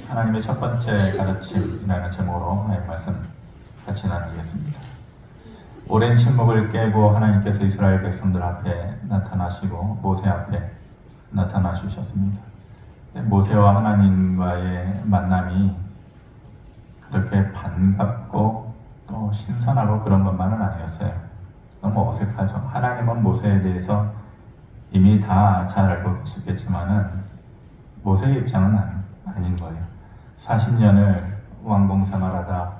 하나님의 첫 번째 가르침이라는 제목으로 하나님의 말씀 같이 나누겠습니다. 오랜 침묵을 깨고 하나님께서 이스라엘 백성들 앞에 나타나시고 모세 앞에 나타나 주셨습니다. 모세와 하나님과의 만남이 그렇게 반갑고 또 신선하고 그런 것만은 아니었어요. 너무 어색하죠. 하나님은 모세에 대해서 이미 다 잘 알고 계셨겠지만은 모세의 입장은 아닌 거예요. 40년을 왕궁 생활하다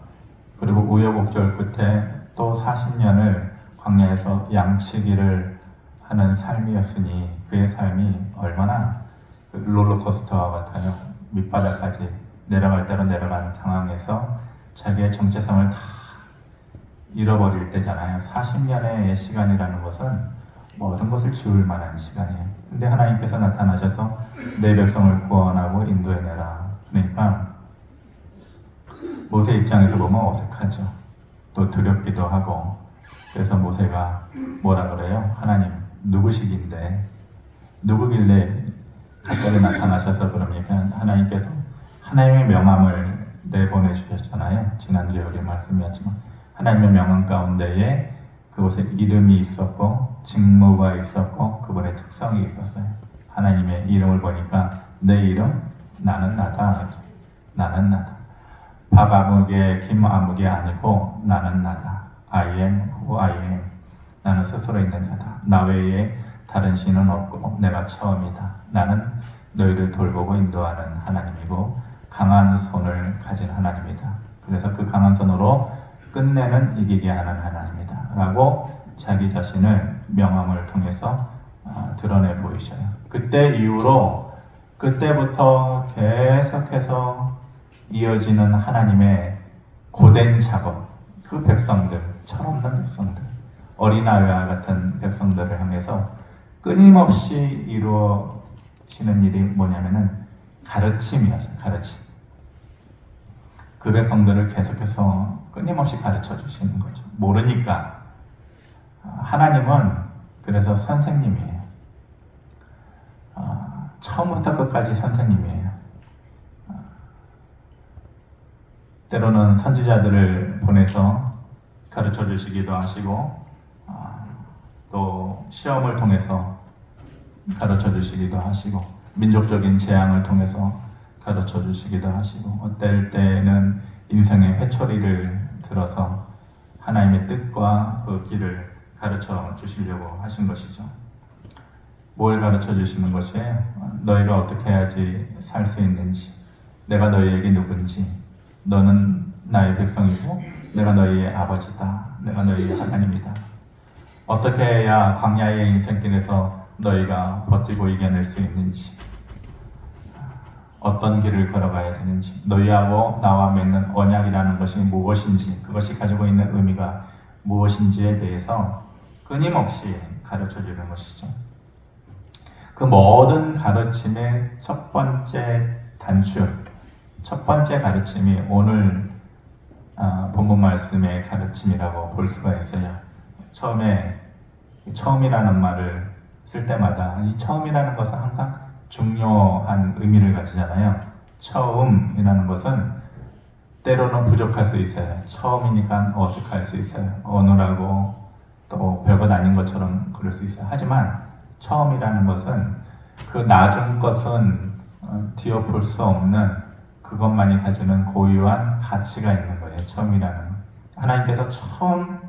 그리고 우여곡절 끝에 또 40년을 광야에서 양치기를 하는 삶이었으니 그의 삶이 얼마나 롤러코스터와 같아요. 밑바닥까지 내려갈 대로 내려가는 상황에서 자기의 정체성을 다 잃어버릴 때잖아요. 40년의 시간이라는 것은 모든 것을 지울 만한 시간이에요. 근데 하나님께서 나타나셔서 내 백성을 구원하고 인도해내라. 그러니까 모세 입장에서 보면 어색하죠. 또 두렵기도 하고. 그래서 모세가 뭐라 그래요? 하나님 누구시긴데 누구길래 갑자기 나타나셔서 그럽니까? 하나님께서 하나님의 명함을 내보내 주셨잖아요. 지난주에 우리 말씀이었지만 하나님의 명함 가운데에 그곳에 이름이 있었고 직무가 있었고 그분의 특성이 있었어요. 하나님의 이름을 보니까 내 이름 나는 나다. 나는 나다. 박아무개 김아무개 아니고 나는 나다. I am who I am. 나는 스스로 있는 자다. 나 외에 다른 신은 없고 내가 처음이다. 나는 너희를 돌보고 인도하는 하나님이고 강한 손을 가진 하나님이다. 그래서 그 강한 손으로 끝내는 이기게 하는 하나님이다 라고 자기 자신을 명함을 통해서 드러내 보이셔요. 그때 이후로 그때부터 계속해서 이어지는 하나님의 고된 작업, 그 백성들, 철없는 백성들, 어린아이와 같은 백성들을 향해서 끊임없이 이루어지는 일이 뭐냐면은 가르침이었어요. 가르침. 그 백성들을 계속해서 끊임없이 가르쳐 주시는 거죠. 모르니까. 하나님은 그래서 선생님이에요. 처음부터 끝까지 선생님이에요. 때로는 선지자들을 보내서 가르쳐 주시기도 하시고 또 시험을 통해서 가르쳐 주시기도 하시고 민족적인 재앙을 통해서 가르쳐 주시기도 하시고 어떨 때는 인생의 회초리를 들어서 하나님의 뜻과 그 길을 가르쳐 주시려고 하신 것이죠. 뭘 가르쳐 주시는 것이에요? 너희가 어떻게 해야지 살 수 있는지, 내가 너희에게 누군지, 너는 나의 백성이고 내가 너희의 아버지다. 내가 너희의 하나님이다. 어떻게 해야 광야의 인생길에서 너희가 버티고 이겨낼 수 있는지, 어떤 길을 걸어가야 되는지, 너희하고 나와 맺는 언약이라는 것이 무엇인지, 그것이 가지고 있는 의미가 무엇인지에 대해서 끊임없이 가르쳐주는 것이죠. 그 모든 가르침의 첫 번째 단추, 첫 번째 가르침이 오늘 본문 말씀의 가르침이라고 볼 수가 있어요. 처음이라는 말을 쓸 때마다 이 처음이라는 것은 항상 중요한 의미를 가지잖아요. 처음이라는 것은 때로는 부족할 수 있어요. 처음이니까 어색할 수 있어요. 어눌하고 또 별것 아닌 것처럼 그럴 수 있어요. 하지만 처음이라는 것은 그 나중 것은 뒤엎을 수 없는 그것만이 가지는 고유한 가치가 있는 거예요. 처음이라는. 하나님께서 처음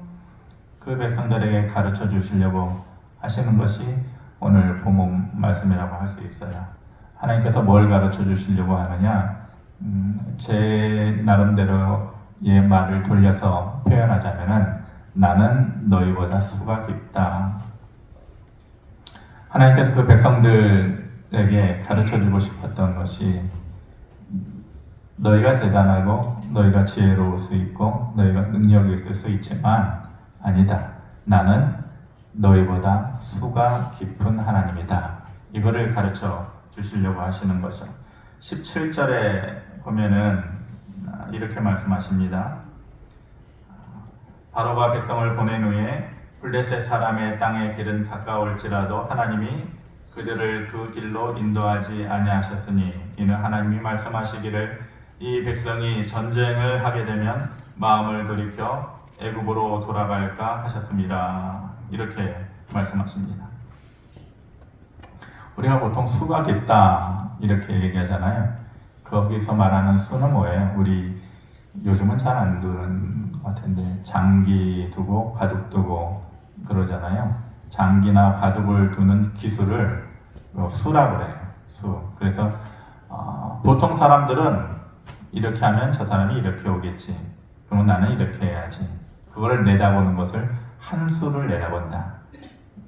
그 백성들에게 가르쳐 주시려고 하시는 것이 오늘 본문 말씀이라고 할 수 있어요. 하나님께서 뭘 가르쳐 주시려고 하느냐? 제 나름대로의 말을 돌려서 표현하자면은 나는 너희보다 수가 깊다. 하나님께서 그 백성들에게 가르쳐 주고 싶었던 것이 너희가 대단하고 너희가 지혜로울 수 있고 너희가 능력이 있을 수 있지만 아니다. 나는 너희보다 수가 깊은 하나님이다. 이거를 가르쳐 주시려고 하시는 거죠. 17절에 보면은 이렇게 말씀하십니다. 바로가 백성을 보낸 후에 블레셋 사람의 땅의 길은 가까울지라도 하나님이 그들을 그 길로 인도하지 아니하셨으니 이는 하나님이 말씀하시기를 이 백성이 전쟁을 하게 되면 마음을 돌이켜 애굽으로 돌아갈까 하셨습니다. 이렇게 말씀하십니다. 우리가 보통 수가 깊다 이렇게 얘기하잖아요. 거기서 말하는 수는 뭐예요? 우리 요즘은 잘 안 두는 것 같은데 장기 두고 바둑 두고 그러잖아요. 장기나 바둑을 두는 기술을 수라 그래요. 수. 그래서 보통 사람들은 이렇게 하면 저 사람이 이렇게 오겠지. 그러면 나는 이렇게 해야지. 그거를 내다보는 것을 한 수를 내다본다.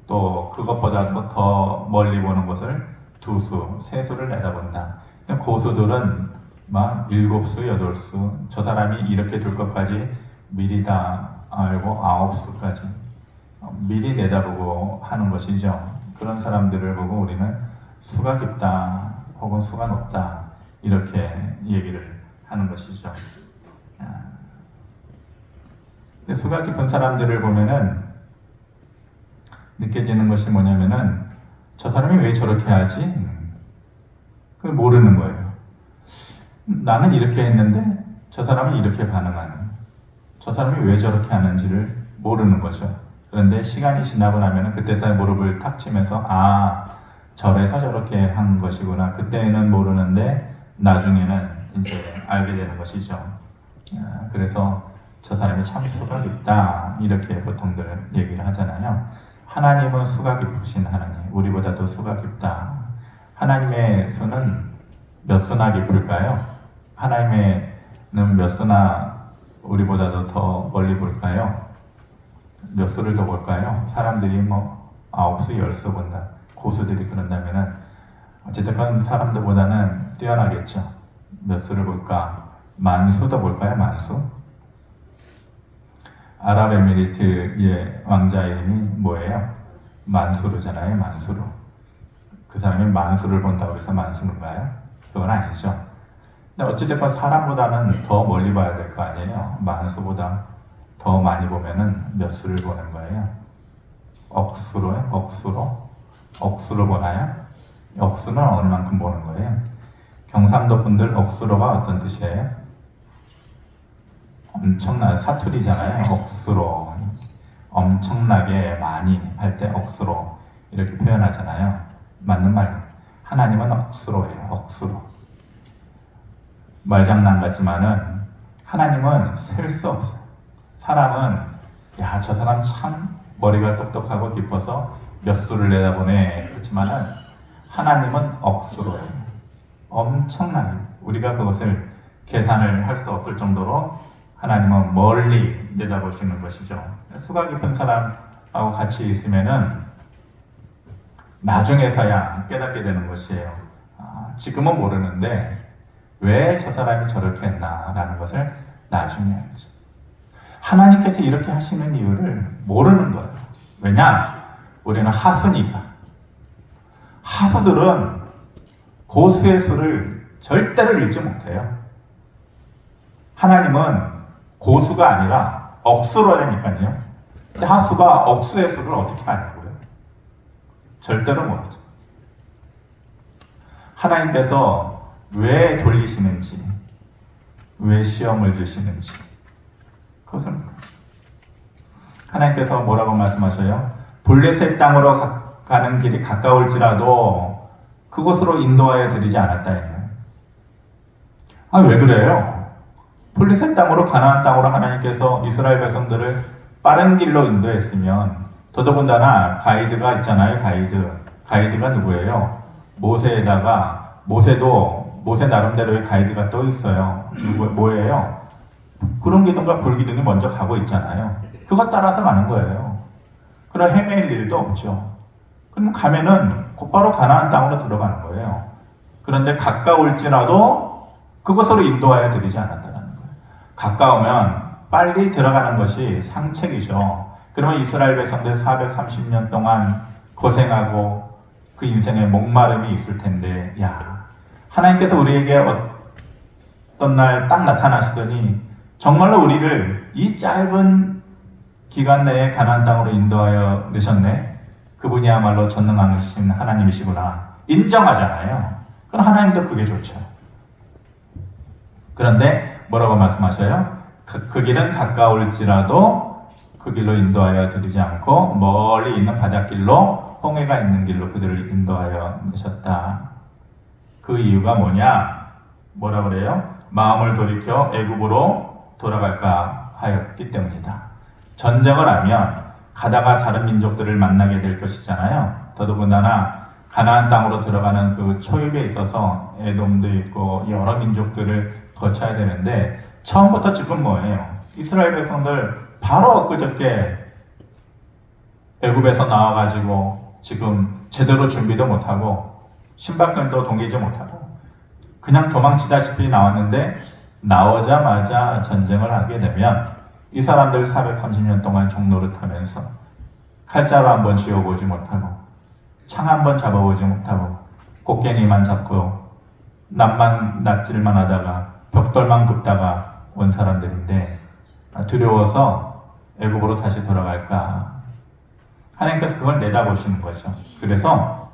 또 그것보다도 더 멀리 보는 것을 두 수, 세 수를 내다본다. 고수들은 막 7수, 8수, 저 사람이 이렇게 둘 것까지 미리 다 알고 9수까지 미리 내다보고 하는 것이죠. 그런 사람들을 보고 우리는 수가 깊다 혹은 수가 높다 이렇게 얘기를 하는 것이죠. 근데 수가 깊은 사람들을 보면은 느껴지는 것이 뭐냐면은 저 사람이 왜 저렇게 하지? 그걸 모르는 거예요. 나는 이렇게 했는데 저 사람은 이렇게 반응하는, 저 사람이 왜 저렇게 하는지를 모르는 거죠. 그런데 시간이 지나고 나면은 그때서야 무릎을 탁 치면서 저래서 저렇게 한 것이구나. 그때는 모르는데 나중에는 이제 알게 되는 것이죠. 그래서 저 사람이 참 수가 깊다 이렇게 보통들 얘기를 하잖아요. 하나님은 수가 깊으신 하나님, 우리보다도 수가 깊다. 하나님의 수는 몇 수나 깊을까요? 하나님의는 몇 수나 우리보다도 더 멀리 볼까요? 몇 수를 더 볼까요? 사람들이 9수, 10수 본다. 고수들이 그런다면은 어쨌든 사람들보다는 뛰어나겠죠. 몇 수를 볼까? 만수도 볼까요? 만수? 아랍에미리트의 왕자 이름이 뭐예요? 만수르잖아요. 만수르. 그 사람이 만수를 본다고 해서 만수인가요? 그건 아니죠. 근데 어찌됐건 사람보다는 더 멀리 봐야 될 거 아니에요. 만수보다 더 많이 보면은 몇 수를 보는 거예요. 억수로요? 억수로 보나요? 억수는 얼만큼 보는 거예요? 경상도 분들 억수로가 어떤 뜻이에요? 엄청난 사투리잖아요. 억수로. 엄청나게 많이 할 때 억수로 이렇게 표현하잖아요. 맞는 말. 하나님은 억수로예요. 억수로. 말장난 같지만은 하나님은 셀 수 없어요. 사람은 저 사람 참 머리가 똑똑하고 깊어서 몇 수를 내다보네. 그렇지만은 하나님은 억수로예요. 엄청나게 우리가 그것을 계산을 할 수 없을 정도로 하나님은 멀리 내다보시는 것이죠. 수가 깊은 사람하고 같이 있으면은 나중에서야 깨닫게 되는 것이에요. 지금은 모르는데 왜 저 사람이 저렇게 했나라는 것을 나중에 알죠. 하나님께서 이렇게 하시는 이유를 모르는 거예요. 왜냐? 우리는 하수니까. 하수들은 고수의 수를 절대로 읽지 못해요. 하나님은 고수가 아니라 억수로라니까요. 근데 하수가 억수의 수를 어떻게 아냐고요? 절대로 모르죠. 하나님께서 왜 돌리시는지, 왜 시험을 주시는지 그것을 하나님께서 뭐라고 말씀하셔요? 블레셋 땅으로 가는 길이 가까울지라도 그곳으로 인도하여 드리지 않았다 했나요? 왜 그래요? 블레셋 땅으로 가나안 땅으로 하나님께서 이스라엘 백성들을 빠른 길로 인도했으면 더더군다나 가이드가 있잖아요. 가이드가 누구예요? 모세에다가 모세 나름대로의 가이드가 또 있어요. 뭐예요? 구름 기둥과 불 기둥이 먼저 가고 있잖아요. 그거 따라서 가는 거예요. 그럼 헤매일 일도 없죠. 그럼 가면은 곧바로 가나안 땅으로 들어가는 거예요. 그런데 가까울지라도 그것으로 인도하여 드리지 않았다는 거예요. 가까우면 빨리 들어가는 것이 상책이죠. 그러면 이스라엘 백성들 430년 동안 고생하고 그 인생에 목마름이 있을 텐데, 하나님께서 우리에게 어떤 날 딱 나타나시더니 정말로 우리를 이 짧은 기간 내에 가나안 땅으로 인도하여 내셨네. 그분이야말로 전능하신 하나님이시구나. 인정하잖아요. 그럼 하나님도 그게 좋죠. 그런데 뭐라고 말씀하셔요? 그 길은 가까울지라도 그 길로 인도하여 드리지 않고 멀리 있는 바닷길로 홍해가 있는 길로 그들을 인도하여 내셨다. 그 이유가 뭐냐? 뭐라 그래요? 마음을 돌이켜 애굽으로 돌아갈까 하였기 때문이다. 전쟁을 하면 가다가 다른 민족들을 만나게 될 것이잖아요. 더더군다나 가나안 땅으로 들어가는 그 초입에 있어서 에돔도 있고 여러 민족들을 거쳐야 되는데 처음부터 지금 뭐예요? 이스라엘 백성들 바로 엊그저께 애굽에서 나와가지고 지금 제대로 준비도 못하고 신발끈도 동이지 못하고 그냥 도망치다시피 나왔는데 나오자마자 전쟁을 하게 되면 이 사람들 430년 동안 종노릇하면서 칼자루 한번 쥐어보지 못하고 창 한번 잡아보지 못하고 곡괭이만 잡고 낫질만 하다가 벽돌만 긋다가 온 사람들인데 두려워서 애굽으로 다시 돌아갈까 하나님께서 그걸 내다보시는 거죠. 그래서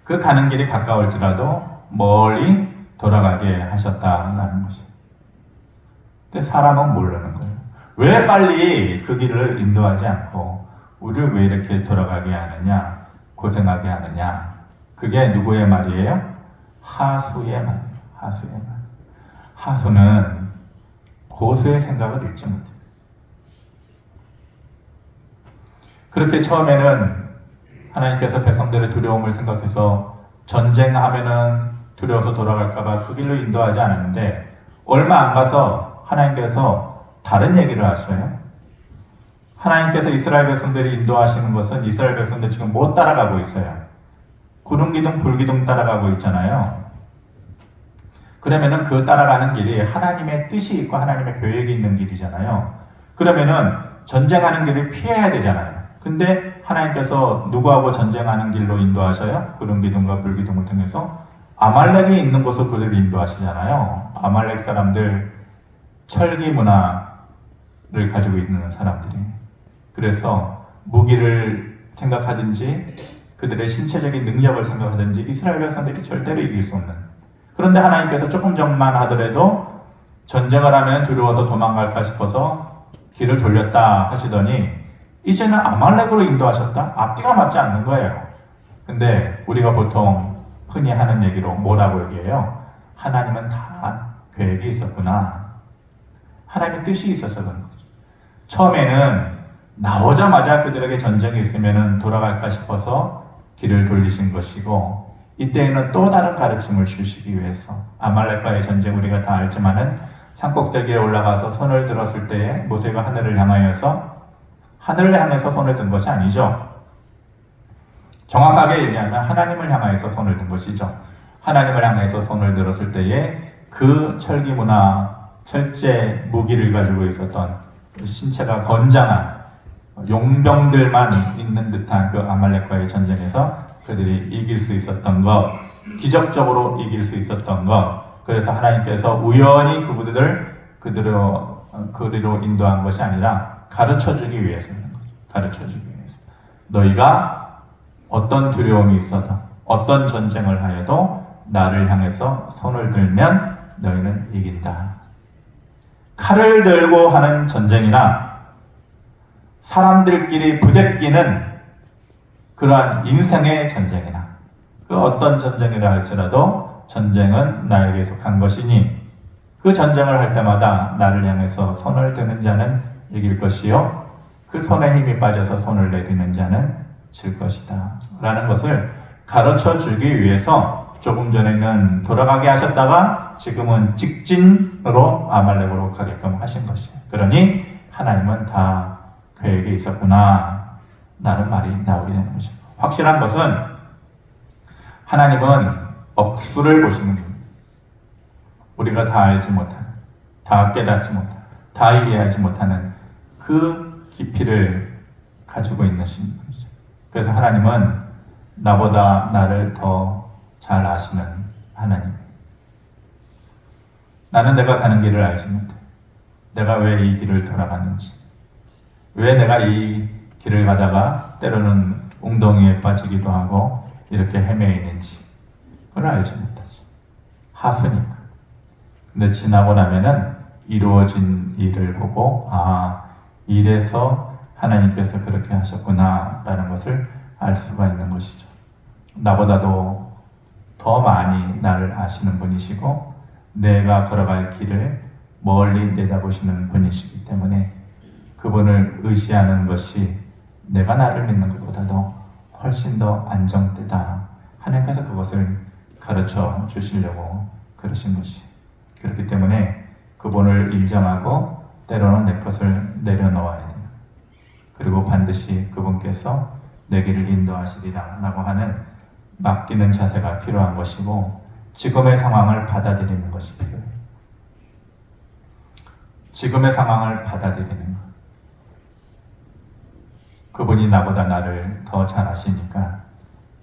그 가는 길이 가까울지라도 멀리 돌아가게 하셨다라는 것이. 근데 사람은 모르는 거예요. 왜 빨리 그 길을 인도하지 않고 우리를 왜 이렇게 돌아가게 하느냐, 고생하게 하느냐. 그게 누구의 말이에요? 하수의 말이에요. 하수의 말. 하수는 고수의 생각을 잃지 못해요. 그렇게 처음에는 하나님께서 백성들의 두려움을 생각해서 전쟁하면은 두려워서 돌아갈까봐 그 길로 인도하지 않았는데 얼마 안 가서 하나님께서 다른 얘기를 하셔요. 하나님께서 이스라엘 백성들이 인도하시는 것은 이스라엘 백성들 지금 못 따라가고 있어요. 구름기둥 불기둥 따라가고 있잖아요. 그러면은 그 따라가는 길이 하나님의 뜻이 있고 하나님의 계획이 있는 길이잖아요. 그러면은 전쟁하는 길을 피해야 되잖아요. 근데 하나님께서 누구하고 전쟁하는 길로 인도하셔요? 구름기둥과 불기둥을 통해서 아말렉이 있는 곳으로 그들을 인도하시잖아요. 아말렉 사람들 철기 문화를 가지고 있는 사람들이. 그래서 무기를 생각하든지 그들의 신체적인 능력을 생각하든지 이스라엘 백성들이 절대로 이길 수 없는. 그런데 하나님께서 조금 전만 하더라도 전쟁을 하면 두려워서 도망갈까 싶어서 길을 돌렸다 하시더니 이제는 아말렉으로 인도하셨다? 앞뒤가 맞지 않는 거예요. 근데 우리가 보통 흔히 하는 얘기로 뭐라고 얘기해요? 하나님은 다 계획이 있었구나. 하나님의 뜻이 있어서 그런 거죠. 처음에는 나오자마자 그들에게 전쟁이 있으면 돌아갈까 싶어서 길을 돌리신 것이고 이때에는 또 다른 가르침을 주시기 위해서 아말렉과의 전쟁 우리가 다 알지만은 산꼭대기에 올라가서 손을 들었을 때에 모세가 하늘을 향하여서 손을 든 것이 아니죠. 정확하게 얘기하면 하나님을 향하여서 손을 든 것이죠. 하나님을 향해서 손을 들었을 때에 그 철기문화, 철제 무기를 가지고 있었던 신체가 건장한 용병들만 있는 듯한 그 아말렉과의 전쟁에서 그들이 이길 수 있었던 것, 기적적으로 이길 수 있었던 것, 그래서 하나님께서 우연히 그리로 인도한 것이 아니라 가르쳐주기 위해서는 거죠. 가르쳐주기 위해서. 너희가 어떤 두려움이 있어도 어떤 전쟁을 하여도 나를 향해서 손을 들면 너희는 이긴다. 칼을 들고 하는 전쟁이나 사람들끼리 부대끼는 그러한 인생의 전쟁이나 그 어떤 전쟁이라 할지라도 전쟁은 나에게 속한 것이니 그 전쟁을 할 때마다 나를 향해서 손을 드는 자는 이길 것이요 그 손에 힘이 빠져서 손을 내리는 자는 질 것이다 라는 것을 가르쳐 주기 위해서 조금 전에는 돌아가게 하셨다가 지금은 직진으로 아말렉으로 가게끔 하신 것이에요. 그러니 하나님은 다 계획이 있었구나 라는 말이 나오게 되는 거죠. 확실한 것은 하나님은 억수를 보시는 겁니다. 우리가 다 알지 못하는, 다 깨닫지 못하는, 다 이해하지 못하는 그 깊이를 가지고 있는 분이죠. 그래서 하나님은 나보다 나를 더 잘 아시는 하나님. 나는 내가 가는 길을 알지 못해. 내가 왜 이 길을 돌아가는지, 왜 내가 이 길을 가다가 때로는 웅덩이에 빠지기도 하고 이렇게 헤매이는지, 그걸 알지 못하지. 하수니까. 근데 지나고 나면은 이루어진 일을 보고 이래서 하나님께서 그렇게 하셨구나 라는 것을 알 수가 있는 것이죠. 나보다도 더 많이 나를 아시는 분이시고 내가 걸어갈 길을 멀리 내다보시는 분이시기 때문에 그분을 의지하는 것이 내가 나를 믿는 것보다도 훨씬 더 안정되다. 하나님께서 그것을 가르쳐 주시려고 그러신 것이. 그렇기 때문에 그분을 인정하고 때로는 내 것을 내려놓아야 돼요. 그리고 반드시 그분께서 내 길을 인도하시리라 라고 하는 맡기는 자세가 필요한 것이고 지금의 상황을 받아들이는 것이 필요해요. 지금의 상황을 받아들이는 것. 그분이 나보다 나를 더 잘 아시니까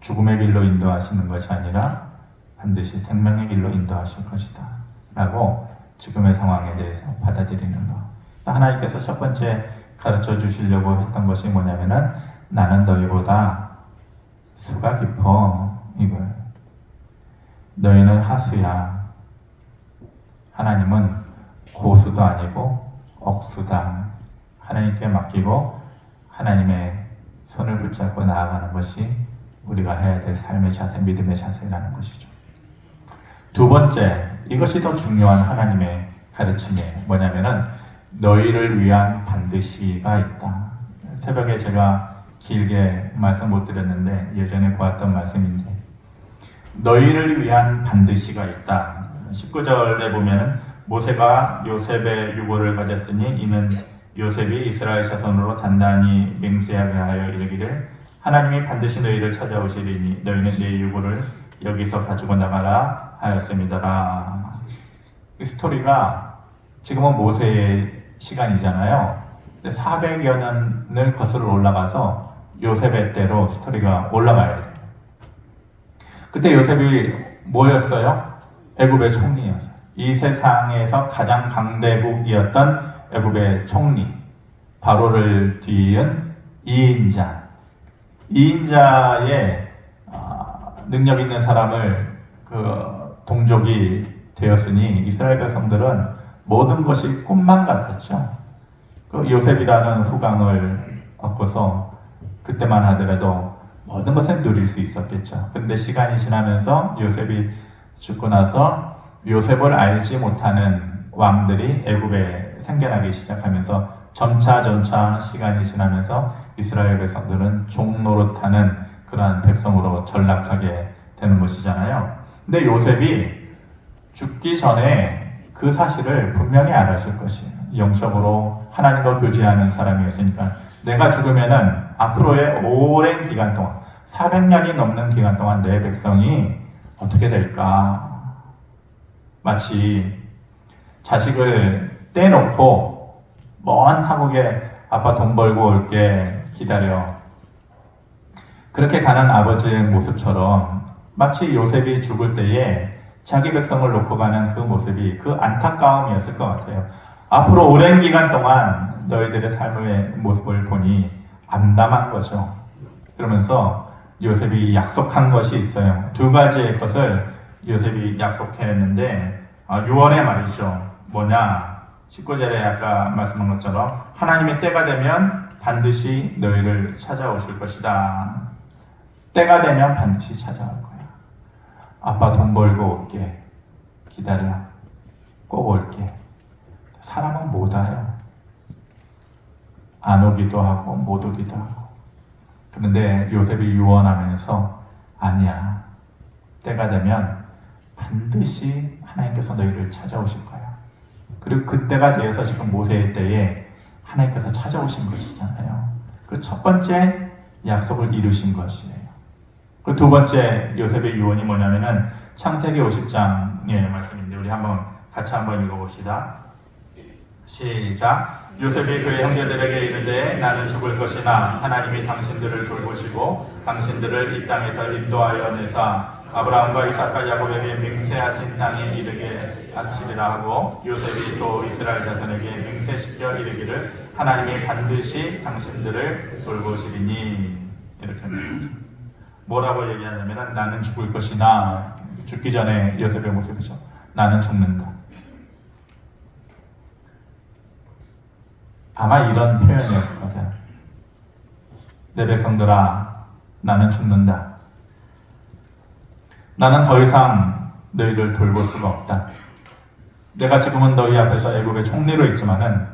죽음의 길로 인도하시는 것이 아니라 반드시 생명의 길로 인도하실 것이다 라고 지금의 상황에 대해서 받아들이는 것. 하나님께서 첫 번째 가르쳐 주시려고 했던 것이 뭐냐면은 나는 너희보다 수가 깊어 이거예요. 너희는 하수야. 하나님은 고수도 아니고 억수다. 하나님께 맡기고 하나님의 손을 붙잡고 나아가는 것이 우리가 해야 될 삶의 자세, 믿음의 자세라는 것이죠. 두 번째, 이것이 더 중요한 하나님의 가르침이 뭐냐면은 너희를 위한 반드시가 있다. 새벽에 제가 길게 말씀 못 드렸는데 예전에 보았던 말씀인데 너희를 위한 반드시가 있다. 19절에 보면은 모세가 요셉의 유고를 가졌으니 이는 요셉이 이스라엘 자손으로 단단히 맹세하게 하여 이르기를 하나님이 반드시 너희를 찾아오시리니 너희는 내 유고를 여기서 가지고 나가라 하였습니다라. 이 스토리가 지금은 모세의 시간이잖아요. 400여 년을 거슬러 올라가서 요셉의 때로 스토리가 올라가야 돼요. 그때 요셉이 뭐였어요? 애굽의 총리였어요. 이 세상에서 가장 강대국이었던 애굽의 총리 바로를 뒤이은 2인자. 2인자의 능력 있는 사람을 동족이 되었으니 이스라엘 백성들은 모든 것이 꿈만 같았죠. 요셉이라는 후광을 얻고서 그때만 하더라도 모든 것을 누릴 수 있었겠죠. 그런데 시간이 지나면서 요셉이 죽고 나서 요셉을 알지 못하는 왕들이 애굽에 생겨나기 시작하면서 점차 시간이 지나면서 이스라엘 백성들은 종노릇하는 그러한 백성으로 전락하게 되는 것이잖아요. 근데 요셉이 죽기 전에 그 사실을 분명히 알았을 것이에요. 영적으로 하나님과 교제하는 사람이었으니까 내가 죽으면은 앞으로의 오랜 기간 동안 400년이 넘는 기간 동안 내 백성이 어떻게 될까? 마치 자식을 떼놓고 먼 타국에 아빠 돈 벌고 올게 기다려. 그렇게 가는 아버지의 모습처럼 마치 요셉이 죽을 때에 자기 백성을 놓고 가는 그 모습이 그 안타까움이었을 것 같아요. 앞으로 오랜 기간 동안 너희들의 삶의 모습을 보니 암담한 거죠. 그러면서 요셉이 약속한 것이 있어요. 두 가지의 것을 요셉이 약속했는데 유언의 말이죠. 뭐냐? 19절에 아까 말씀한 것처럼 하나님의 때가 되면 반드시 너희를 찾아오실 것이다. 때가 되면 반드시 찾아올 거야. 아빠 돈 벌고 올게. 기다려. 꼭 올게. 사람은 못 와요. 안 오기도 하고 못 오기도 하고. 그런데 요셉이 유언하면서 아니야. 때가 되면 반드시 하나님께서 너희를 찾아오실 거야. 그리고 그때가 되어서 지금 모세의 때에 하나님께서 찾아오신 것이잖아요. 그 첫 번째 약속을 이루신 것이에요. 그 두 번째 요셉의 유언이 뭐냐면은 창세기 50장의 말씀인데 우리 같이 한번 읽어봅시다. 시작. 요셉이 그의 형제들에게 이르되 나는 죽을 것이나 하나님이 당신들을 돌보시고 당신들을 이 땅에서 인도하여 내사 아브라함과 이삭과 야곱에게 맹세하신 땅에 이르게 하시리라 하고 요셉이 또 이스라엘 자손에게 맹세시켜 이르기를 하나님이 반드시 당신들을 돌보시리니 이렇게 말했습니다. 뭐라고 얘기하냐면 나는 죽을 것이나 죽기 전에 요셉의 모습이죠. 나는 죽는다. 아마 이런 표현이었을 거죠. 내 백성들아, 나는 죽는다. 나는 더 이상 너희를 돌볼 수가 없다. 내가 지금은 너희 앞에서 애국의 총리로 있지만은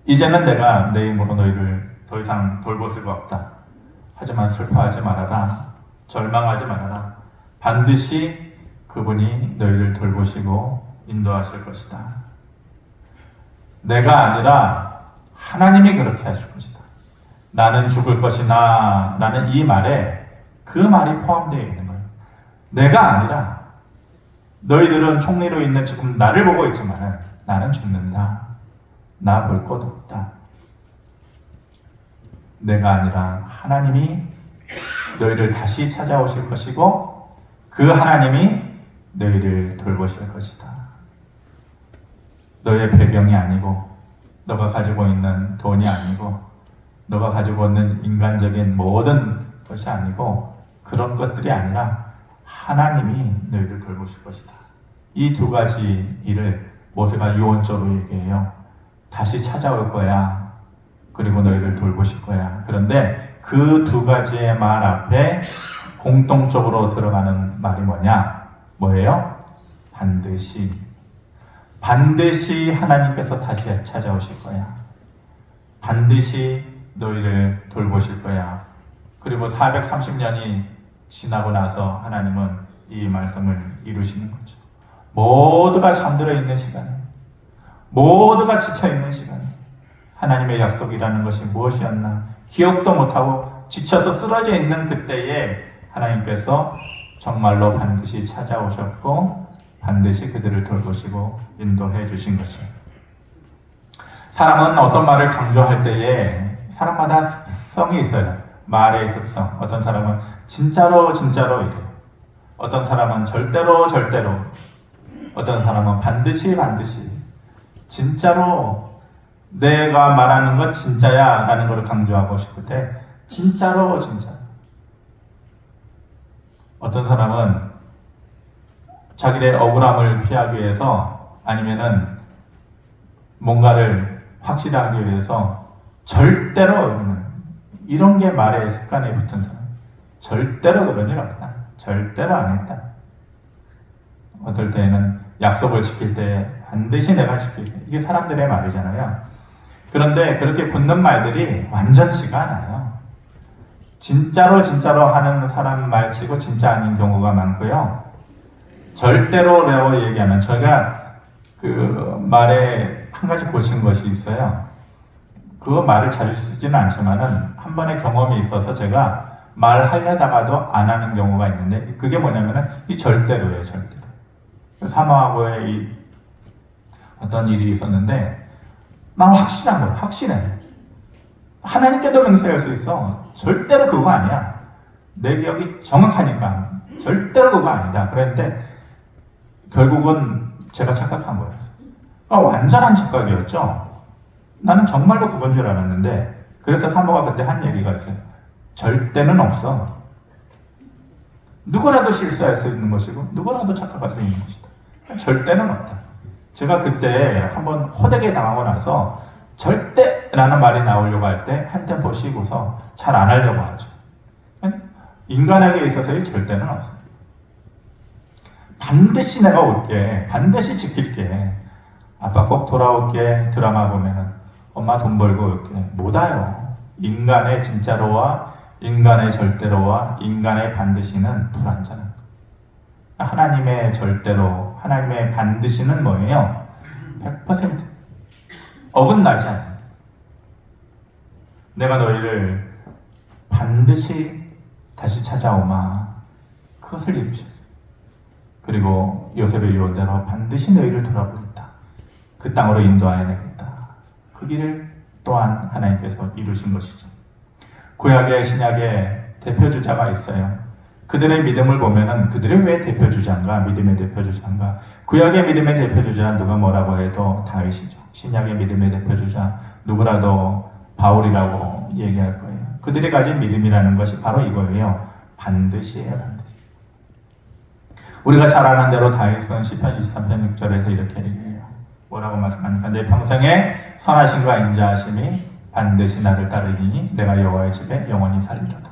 이제는 내가 내 힘으로 너희를 더 이상 돌볼 수가 없다. 하지만 슬퍼하지 말아라. 절망하지 말아라. 반드시 그분이 너희를 돌보시고 인도하실 것이다. 내가 아니라 하나님이 그렇게 하실 것이다. 나는 죽을 것이나 라는 이 말에 그 말이 포함되어 있는 거예요. 내가 아니라 너희들은 총리로 있는 지금 나를 보고 있지만 나는 죽는다. 나 볼 것 없다. 내가 아니라 하나님이 너희를 다시 찾아오실 것이고 그 하나님이 너희를 돌보실 것이다. 너의 배경이 아니고 너가 가지고 있는 돈이 아니고 너가 가지고 있는 인간적인 모든 것이 아니고 그런 것들이 아니라 하나님이 너희를 돌보실 것이다. 이 두 가지 일을 모세가 유언적으로 얘기해요. 다시 찾아올 거야. 그리고 너희를 돌보실 거야. 그런데 그 두 가지의 말 앞에 공통적으로 들어가는 말이 뭐예요? 반드시. 반드시 하나님께서 다시 찾아오실 거야. 반드시 너희를 돌보실 거야. 그리고 430년이 지나고 나서 하나님은 이 말씀을 이루시는 거죠. 모두가 잠들어 있는 시간에, 모두가 지쳐 있는 시간에 하나님의 약속이라는 것이 무엇이었나 기억도 못하고 지쳐서 쓰러져 있는 그때에 하나님께서 정말로 반드시 찾아오셨고 반드시 그들을 돌보시고 인도해 주신 것이에요. 사람은 어떤 말을 강조할 때에 사람마다 습성이 있어요. 말의 습성. 어떤 사람은 진짜로 이래요. 어떤 사람은 절대로 어떤 사람은 반드시 진짜로 내가 말하는 것 진짜야 라는 것을 강조하고 싶을 때 진짜로 어떤 사람은 자기의 억울함을 피하기 위해서 아니면은 뭔가를 확실하게 위해서 절대로 이런 게 말의 습관에 붙은 사람. 절대로 그런 일 없다. 절대로 안 했다. 어떨 때에는 약속을 지킬 때 반드시 내가 지킬게. 이게 사람들의 말이잖아요. 그런데 그렇게 붙는 말들이 완전치가 않아요. 진짜로 하는 사람 말치고 진짜 아닌 경우가 많고요. 절대로라고 얘기하면 저희가 그 말에 한 가지 고친 것이 있어요. 그 말을 자주 쓰지는 않지만은 한 번의 경험이 있어서 제가 말하려다가도 안 하는 경우가 있는데 그게 뭐냐면은 이 절대로예요. 사모하고의 이 어떤 일이 있었는데 난 확신한 거예요. 확신해. 하나님께도 맹세할 수 있어. 절대로 그거 아니야. 내 기억이 정확하니까 절대로 그거 아니다. 그랬는데 결국은 제가 착각한 거예요. 그러니까 완전한 착각이었죠. 나는 정말로 그건 줄 알았는데 그래서 사모가 그때 한 얘기가 있어요. 절대는 없어. 누구라도 실수할 수 있는 것이고 누구라도 착각할 수 있는 것이다. 절대는 없다. 제가 그때 한번 호되게 당하고 나서 절대라는 말이 나오려고 할 때 한 템포 쉬고서 잘 안 하려고 하죠. 인간에게 있어서의 절대는 없어요. 반드시 내가 올게. 반드시 지킬게. 아빠 꼭 돌아올게. 드라마 보면은 엄마 돈 벌고 올게. 못 와요. 인간의 진짜로와 인간의 절대로와 인간의 반드시는 불완전한 거예요. 하나님의 절대로, 하나님의 반드시는 뭐예요? 100% 어긋나지 않아요. 내가 너희를 반드시 다시 찾아오마. 그것을 이루셨어요. 그리고 요셉의 유언대로 반드시 너희를 돌아보겠다. 그 땅으로 인도하여내겠다. 그 길을 또한 하나님께서 이루신 것이죠. 구약의 신약의 대표주자가 있어요. 그들의 믿음을 보면은 그들의 왜 대표주자인가? 믿음의 대표주자인가? 구약의 믿음의 대표주자 누가 뭐라고 해도 다윗이죠. 신약의 믿음의 대표주자 누구라도 바울이라고 얘기할 거예요. 그들이 가진 믿음이라는 것이 바로 이거예요. 반드시예요. 반드시. 우리가 잘 아는 대로 다윗은 시편 23편 6절에서 이렇게 얘기해요. 뭐라고 말씀합니까? 내 평생에 선하심과 인자하심이 반드시 나를 따르리니 내가 여호와의 집에 영원히 살리로다.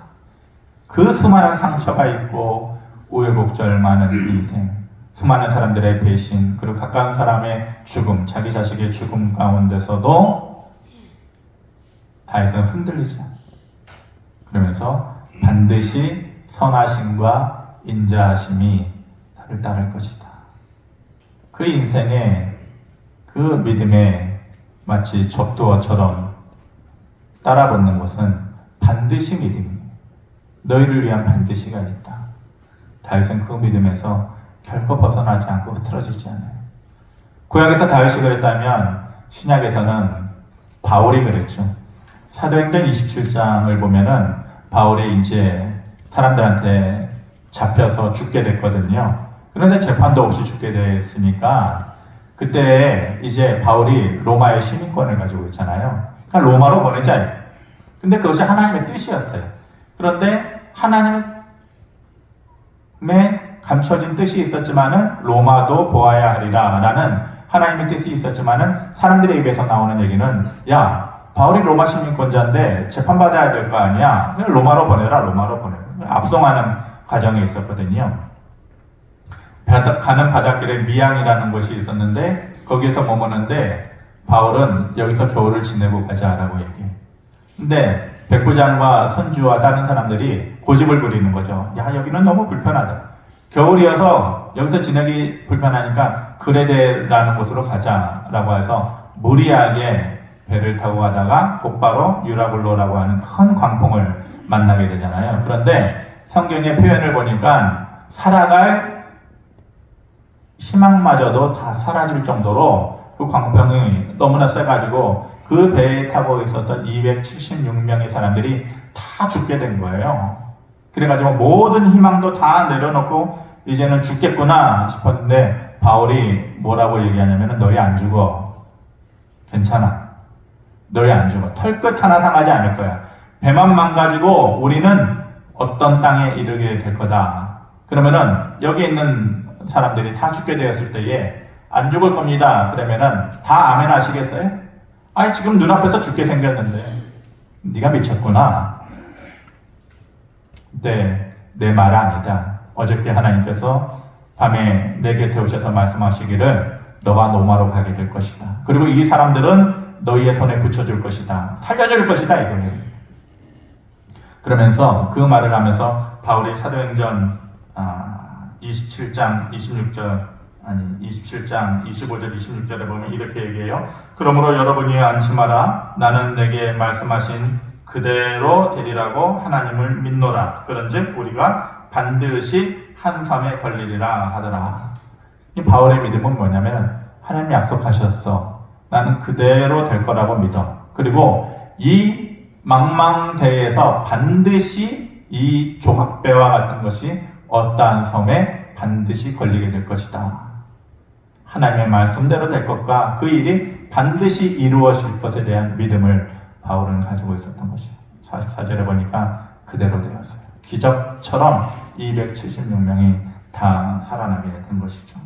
그 수많은 상처가 있고 우여곡절 많은 인생, 수많은 사람들의 배신, 그리고 가까운 사람의 죽음, 자기 자식의 죽음 가운데서도 다윗은 흔들리지 않아요. 그러면서 반드시 선하심과 인자하심이 나를 따를 것이다. 그 인생에 그 믿음에 마치 적두어처럼 따라붙는 것은 반드시 믿음이에요. 너희를 위한 반드시가 있다. 다윗은 그 믿음에서 결코 벗어나지 않고 흐트러지지 않아요. 구약에서 다윗이 그랬다면 신약에서는 바울이 그랬죠. 사도행전 27장을 보면은 바울이 이제 사람들한테 잡혀서 죽게 됐거든요. 그런데 재판도 없이 죽게 됐으니까 그때 이제 바울이 로마의 시민권을 가지고 있잖아요. 그러니까 로마로 보내자. 근데 그것이 하나님의 뜻이었어요. 그런데 하나님의 감춰진 뜻이 있었지만은 로마도 보아야 하리라 라는 하나님의 뜻이 있었지만은 사람들의 입에서 나오는 얘기는 야, 바울이 로마 시민권자인데 재판받아야 될 거 아니야. 로마로 보내라, 로마로 보내라. 압송하는 과정이 있었거든요. 가는 바닷길에 미양이라는 곳이 있었는데 거기에서 머무는데 바울은 여기서 겨울을 지내고 가자라고 얘기해. 근데 백부장과 선주와 다른 사람들이 고집을 부리는 거죠. 야, 여기는 너무 불편하다. 겨울이어서 여기서 지내기 불편하니까 그레데라는 곳으로 가자라고 해서 무리하게 배를 타고 가다가 곧바로 유라굴로라고 하는 큰 광풍을 만나게 되잖아요. 그런데 성경의 표현을 보니까 살아갈 희망마저도 다 사라질 정도로 그 광풍이 너무나 세가지고 그 배에 타고 있었던 276명의 사람들이 다 죽게 된 거예요. 그래가지고 모든 희망도 다 내려놓고 이제는 죽겠구나 싶었는데 바울이 뭐라고 얘기하냐면 너희 안 죽어. 괜찮아. 너희 안 죽어. 털끝 하나 상하지 않을 거야. 배만 망가지고 우리는 어떤 땅에 이르게 될 거다. 그러면은 여기 있는 사람들이 다 죽게 되었을 때에 안 죽을 겁니다. 그러면은 다 아멘 하시겠어요? 아니 지금 눈앞에서 죽게 생겼는데 네가 미쳤구나. 네, 내 말 아니다. 어저께 하나님께서 밤에 내 곁에 오셔서 말씀하시기를 너가 로마로 가게 될 것이다. 그리고 이 사람들은 너희의 손에 붙여줄 것이다. 살려줄 것이다 이거예요. 그러면서 그 말을 하면서 바울이 사도행전 27장 26절 25절 26절에 보면 이렇게 얘기해요. 그러므로 여러분이 안심하라. 나는 내게 말씀하신 그대로 되리라고 하나님을 믿노라. 그런즉 우리가 반드시 한 삶에 걸리리라 하더라. 이 바울의 믿음은 뭐냐면 하나님이 약속하셨어. 나는 그대로 될 거라고 믿어. 그리고 이 망망대해에서 반드시 이 조각배와 같은 것이 어떠한 섬에 반드시 걸리게 될 것이다. 하나님의 말씀대로 될 것과 그 일이 반드시 이루어질 것에 대한 믿음을 바울은 가지고 있었던 것이에요. 44절에 보니까 그대로 되었어요. 기적처럼 276명이 다 살아나게 된 것이죠.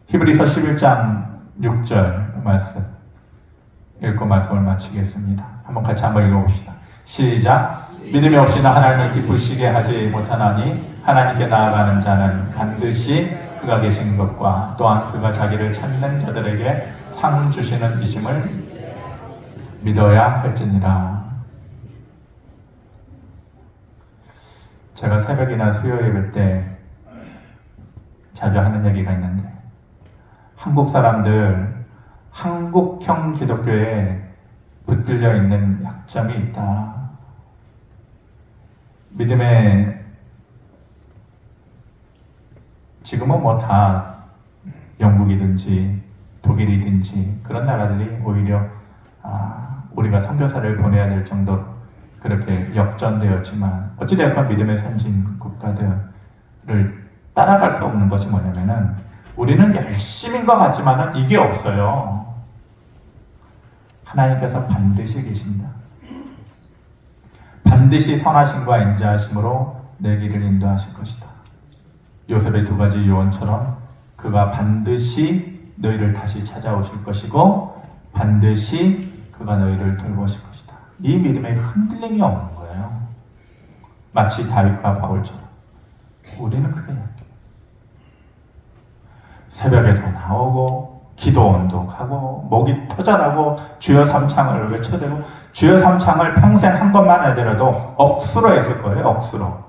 히브리서 11장 6절 말씀 읽고 말씀을 마치겠습니다. 같이 한번 읽어봅시다. 시작. 믿음이 없이는 하나님을 기쁘시게 하지 못하나니 하나님께 나아가는 자는 반드시 그가 계신 것과 또한 그가 자기를 찾는 자들에게 상 주시는 이심을 믿어야 할지니라. 제가 새벽이나 수요 예배 때 자주 하는 얘기가 있는데 한국 사람들, 한국형 기독교에 붙들려 있는 약점이 있다. 믿음의 지금은 뭐 다 영국이든지 독일이든지 그런 나라들이 오히려 우리가 선교사를 보내야 될 정도로 그렇게 역전되었지만 어찌되었건 믿음의 선진 국가들을 따라갈 수 없는 것이 뭐냐면은 우리는 열심인 것 같지만은 이게 없어요. 하나님께서 반드시 계십니다. 반드시 선하심과 인자하심으로 내 길을 인도하실 것이다. 요셉의 두 가지 유언처럼 그가 반드시 너희를 다시 찾아오실 것이고 반드시 그가 너희를 돌보실 것이다. 이 믿음에 흔들림이 없는 거예요. 마치 다윗과 바울처럼 우리는 그게 약해요. 새벽에도 나오고 기도 언독하고 목이 터져나고 주여 삼창을 외쳐대고 주여 삼창을 평생 한 번만 하더라도 억수로 했을 거예요. 억수로.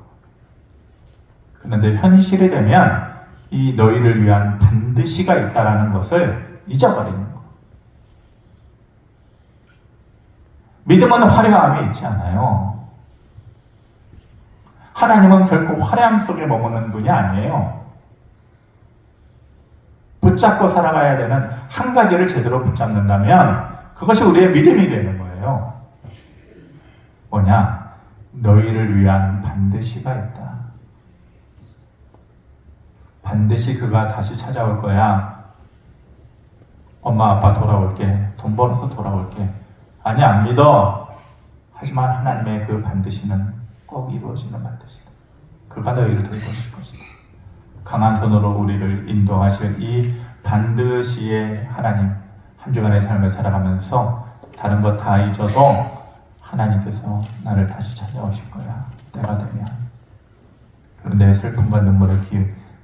그런데 현실이 되면 이 너희를 위한 반드시가 있다라는 것을 잊어버리는 거. 믿음은 화려함이 있지 않아요. 하나님은 결코 화려함 속에 머무는 분이 아니에요. 붙잡고 살아가야 되는 한 가지를 제대로 붙잡는다면 그것이 우리의 믿음이 되는 거예요. 뭐냐? 너희를 위한 반드시가 있다. 반드시 그가 다시 찾아올 거야. 엄마 아빠 돌아올게. 돈 벌어서 돌아올게. 아니 안 믿어. 하지만 하나님의 그 반드시는 꼭 이루어지는 반드시다. 그가 너희를 돌보실 것이다. 강한 손으로 우리를 인도하실 이 반드시의 하나님, 한 주간의 삶을 살아가면서 다른 것 다 잊어도 하나님께서 나를 다시 찾아오실 거야. 때가 되면. 그런데 슬픔과 눈물을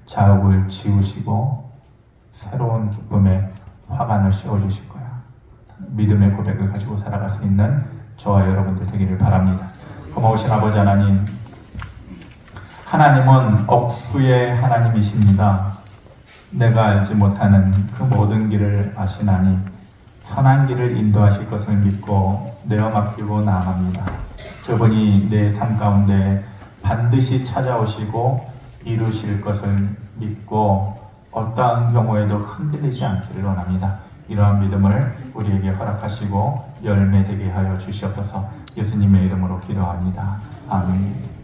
자욱을 지우시고 새로운 기쁨의 화관을 씌워주실 거야. 믿음의 고백을 가지고 살아갈 수 있는 저와 여러분들 되기를 바랍니다. 고마우신 아버지 하나님, 하나님은 억수의 하나님이십니다. 내가 알지 못하는 그 모든 길을 아시나니 선한 길을 인도하실 것을 믿고 내어 맡기고 나아갑니다. 그분이 내 삶 가운데 반드시 찾아오시고 이루실 것을 믿고 어떠한 경우에도 흔들리지 않기를 원합니다. 이러한 믿음을 우리에게 허락하시고 열매되게 하여 주시옵소서. 예수님의 이름으로 기도합니다. 아멘.